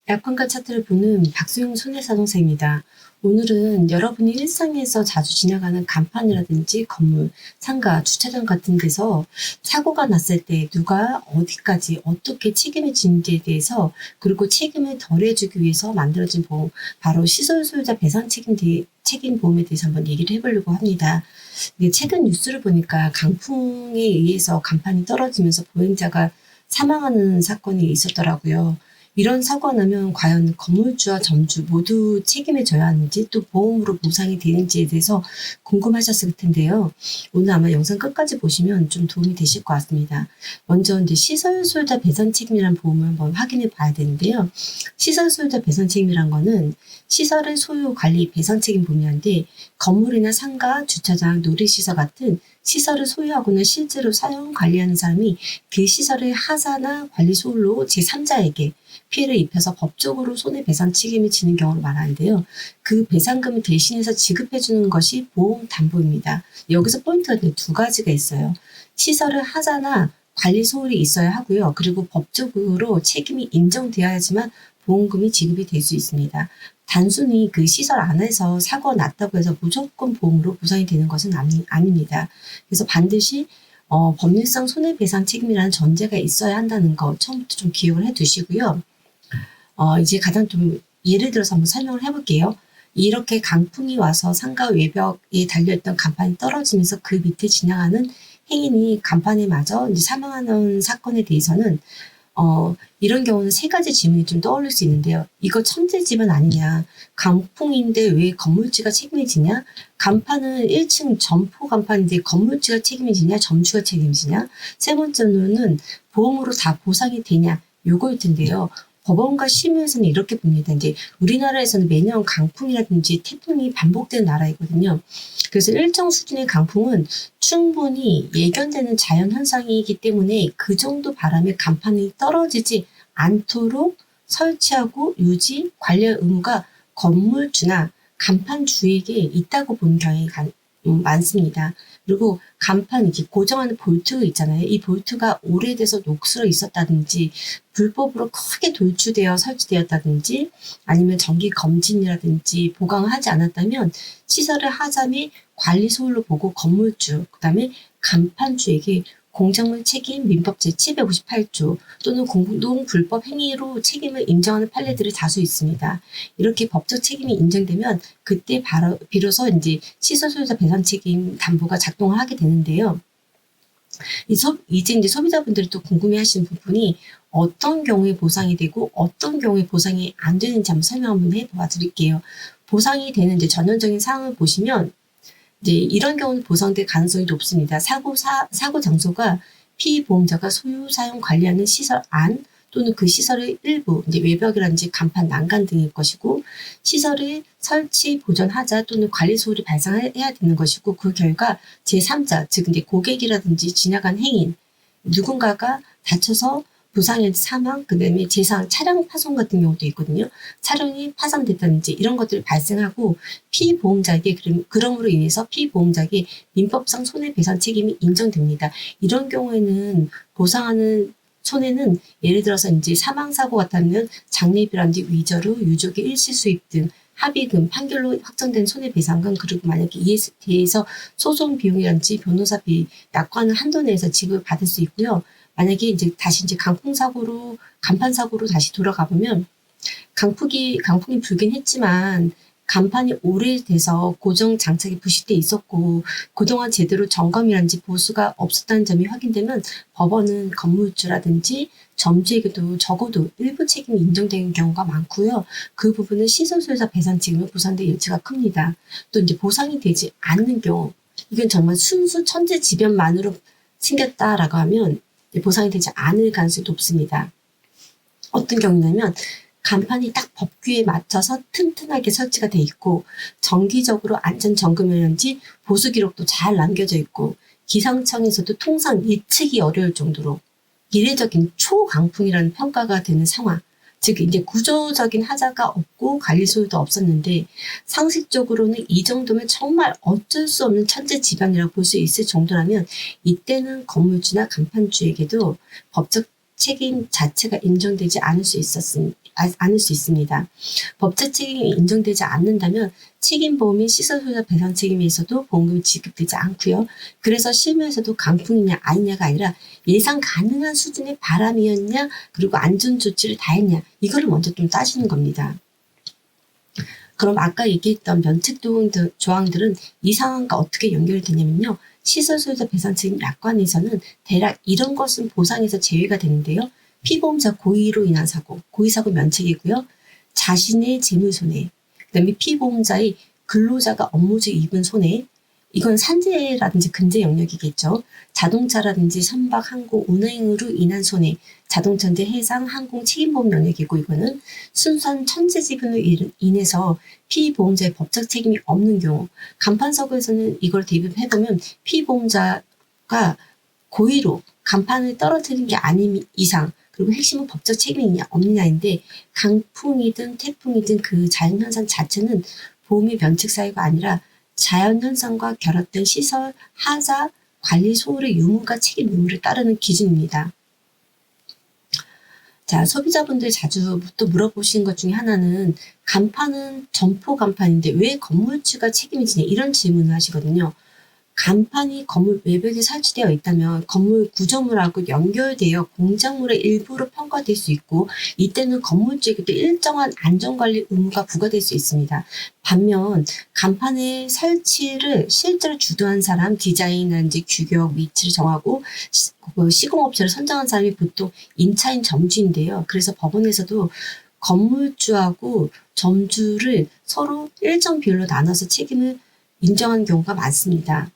약관과 차트를 보는 박수영 손해사동사입니다. 오늘은 여러분이 일상에서 자주 지나가는 간판이라든지 건물, 상가, 주차장 같은 데서 사고가 났을 때 누가 어디까지 어떻게 책임을 지는지에 대해서, 그리고 책임을 덜해주기 위해서 만들어진 보험, 바로 시설 소유자 배상 책임 보험에 대해서 한번 얘기를 해보려고 합니다. 최근 뉴스를 보니까 강풍에 의해서 간판이 떨어지면서 보행자가 사망하는 사건이 있었더라고요. 이런 사고가 나면 과연 건물주와 점주 모두 책임을 져야 하는지, 또 보험으로 보상이 되는지에 대해서 궁금하셨을 텐데요. 오늘 아마 영상 끝까지 보시면 좀 도움이 되실 것 같습니다. 먼저 이제 시설 소유자 배상 책임이라는 보험을 한번 확인해 봐야 되는데요. 시설 소유자 배상 책임이란 거는 시설의 소유, 관리, 배상 책임 보험인데, 건물이나 상가, 주차장, 놀이시설 같은 시설을 소유하거나 실제로 사용, 관리하는 사람이 그 시설의 하자나 관리 소홀로 제3자에게 피해를 입혀서 법적으로 손해배상 책임을 지는 경우를 말하는데요. 그 배상금을 대신해서 지급해주는 것이 보험담보입니다. 여기서 포인트가 두 가지가 있어요. 시설의 하자나 관리 소홀이 있어야 하고요. 그리고 법적으로 책임이 인정되어야지만 보험금이 지급이 될 수 있습니다. 단순히 그 시설 안에서 사고가 났다고 해서 무조건 보험으로 보상이 되는 것은 아닙니다. 그래서 반드시 법률상 손해배상 책임이라는 전제가 있어야 한다는 거 처음부터 좀 기억을 해 두시고요. 이제 가장 좀 예를 들어서 한번 설명을 해볼게요. 이렇게 강풍이 와서 상가 외벽에 달려있던 간판이 떨어지면서 그 밑에 지나가는 행인이 간판에 맞아 이제 사망하는 사건에 대해서는 이런 경우는 세 가지 질문이 좀 떠올릴 수 있는데요. 이거 천재지변 아니냐? 강풍인데 왜 건물주가 책임을 지냐? 간판은 1층 점포 간판인데 건물주가 책임을 지냐? 점주가 책임을 지냐? 세 번째로는 보험으로 다 보상이 되냐? 요거일 텐데요. 법원과 심의에서는 이렇게 봅니다. 이제 우리나라에서는 매년 강풍이라든지 태풍이 반복되는 나라이거든요. 그래서 일정 수준의 강풍은 충분히 예견되는 자연현상이기 때문에 그 정도 바람에 간판이 떨어지지 않도록 설치하고 유지, 관리할 의무가 건물주나 간판주에게 있다고 보는 경향이 많습니다. 그리고 간판 이렇게 고정하는 볼트 있잖아요. 이 볼트가 오래돼서 녹슬어 있었다든지 불법으로 크게 돌출되어 설치되었다든지 아니면 정기 검진이라든지 보강을 하지 않았다면 시설을 하자 및 관리 소홀로 보고 건물주, 그 다음에 간판주에게 공작물 책임 민법 제758조 또는 공동 불법 행위로 책임을 인정하는 판례들이 다수 있습니다. 이렇게 법적 책임이 인정되면 그때 비로소 이제 시설 소유자 배상 책임 담보가 작동을 하게 되는데요. 이제 소비자분들이 또 궁금해하시는 부분이 어떤 경우에 보상이 되고 어떤 경우에 보상이 안 되는지 한번 설명 한번 해봐 드릴게요. 보상이 되는 이제 전형적인 사항을 보시면 이제 이런 경우는 보상될 가능성이 높습니다. 사고 장소가 피보험자가 소유, 사용, 관리하는 시설 안 또는 그 시설의 일부, 이제 외벽이라든지 간판, 난간 등일 것이고, 시설의 설치, 보존, 하자 또는 관리 소홀이 발생해야 되는 것이고, 그 결과 제3자, 즉 이제 고객이라든지 지나간 행인, 누군가가 다쳐서 부상인 사망, 그 다음에 재상, 차량 파손 같은 경우도 있거든요. 차량이 파손됐다든지 이런 것들이 발생하고 피보험자에게 그럼으로 인해서 피보험자에게 민법상 손해배상 책임이 인정됩니다. 이런 경우에는 보상하는 손해는 예를 들어서 이제 사망사고 같다면 장례비라든지 위자료, 유족의 일시수입 등 합의금, 판결로 확정된 손해배상금, 그리고 만약에 이에 대해서 소송 비용이라든지 변호사비, 약관은 한도 내에서 지급을 받을 수 있고요. 만약에 이제 다시 이제 간판 사고로 다시 돌아가 보면 강풍이 불긴 했지만 간판이 오래돼서 고정 장착이 부실돼 있었고 그동안 제대로 점검이라든지 보수가 없었다는 점이 확인되면 법원은 건물주라든지 점주에게도 적어도 일부 책임이 인정되는 경우가 많고요. 그 부분은 시설 소유자 배상 책임을 보상될 여지가 큽니다. 또 이제 보상이 되지 않는 경우, 이건 정말 순수 천재지변만으로 생겼다라고 하면 보상이 되지 않을 가능성이 높습니다. 어떤 경우냐면 간판이 딱 법규에 맞춰서 튼튼하게 설치가 돼 있고 정기적으로 안전점검이라든지 보수 기록도 잘 남겨져 있고 기상청에서도 통상 예측이 어려울 정도로 이례적인 초강풍이라는 평가가 되는 상황, 즉 이제 구조적인 하자가 없고 관리 소유도 없었는데 상식적으로는 이 정도면 정말 어쩔 수 없는 천재지변이라고 볼 수 있을 정도라면 이때는 건물주나 간판주에게도 법적 책임 자체가 인정되지 않을 수 있습니다. 법적 책임이 인정되지 않는다면 책임보험인 시설소유자 배상 책임에서도 보험금이 지급되지 않고요. 그래서 실무에서도 강풍이냐 아니냐가 아니라 예상 가능한 수준의 바람이었냐 그리고 안전조치를 다했냐 이거를 먼저 좀 따지는 겁니다. 그럼 아까 얘기했던 면책 조항들은 이 상황과 어떻게 연결되냐면요. 시설소유자 배상 책임 약관에서는 대략 이런 것은 보상에서 제외가 되는데요. 피보험자 고의로 인한 사고, 고의사고 면책이고요. 자신의 재물손해, 그 다음에 피보험자의 근로자가 업무中입은 손해, 이건 산재라든지 근재 영역이겠죠. 자동차라든지 선박, 항공, 운행으로 인한 손해, 자동차인지 해상, 항공 책임보험 영역이고 이거는 순수한 천재지변으로 인해서 피보험자의 법적 책임이 없는 경우 간판서고에서는 이걸 대입해보면 피보험자가 고의로 간판을 떨어뜨린 게 아닌 이상 그리고 핵심은 법적 책임이 있냐 없느냐인데 강풍이든 태풍이든 그 자연현상 자체는 보험의 면책 사유가 아니라 자연현상과 결합된 시설, 하자, 관리 소홀의 유무가 책임 의무를 따르는 기준입니다. 자, 소비자분들이 자주 또 물어보시는 것 중에 하나는 간판은 점포 간판인데 왜 건물주가 책임이 지냐 이런 질문을 하시거든요. 간판이 건물 외벽에 설치되어 있다면 건물 구조물하고 연결되어 공작물의 일부로 평가될 수 있고 이때는 건물주에게도 일정한 안전관리 의무가 부과될 수 있습니다. 반면 간판의 설치를 실제로 주도한 사람, 디자인이라든지 규격, 위치를 정하고 시공업체를 선정한 사람이 보통 임차인 점주인데요. 그래서 법원에서도 건물주하고 점주를 서로 일정 비율로 나눠서 책임을 인정하는 경우가 많습니다.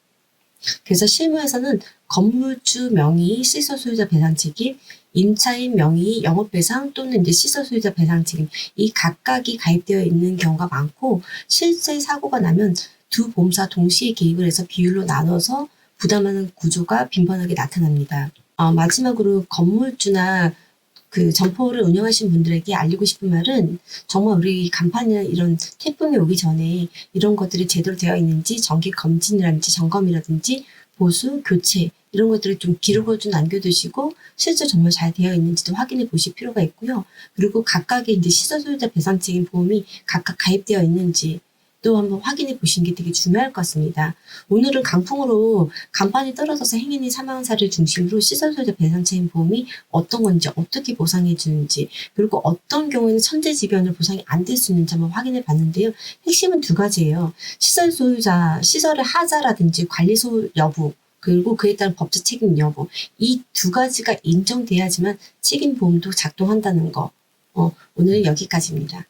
그래서 실무에서는 건물주 명의 시설소유자 배상 책임, 임차인 명의 영업배상 또는 이제 시설소유자 배상 책임 이 각각이 가입되어 있는 경우가 많고 실제 사고가 나면 두 보험사 동시에 개입을 해서 비율로 나눠서 부담하는 구조가 빈번하게 나타납니다. 마지막으로 건물주나 그 점포를 운영하시는 분들에게 알리고 싶은 말은 정말 우리 간판이나 이런 태풍이 오기 전에 이런 것들이 제대로 되어 있는지 정기 검진이라든지 점검이라든지 보수, 교체 이런 것들을 좀 기록을 좀 남겨두시고 실제 정말 잘 되어 있는지도 확인해 보실 필요가 있고요. 그리고 각각의 이제 시설소유자 배상 책임 보험이 각각 가입되어 있는지 또 한번 확인해 보시는 게 되게 중요할 것 같습니다. 오늘은 강풍으로 간판이 떨어져서 행인이 사망한 사례를 중심으로 시설소유자 배상 책임 보험이 어떤 건지 어떻게 보상해 주는지 그리고 어떤 경우에는 천재지변으로 보상이 안 될 수 있는지 한번 확인해 봤는데요. 핵심은 두 가지예요. 시설소유자, 시설의 하자라든지 관리소 여부 그리고 그에 따른 법적 책임 여부 이 두 가지가 인정돼야지만 책임보험도 작동한다는 거 오늘은 여기까지입니다.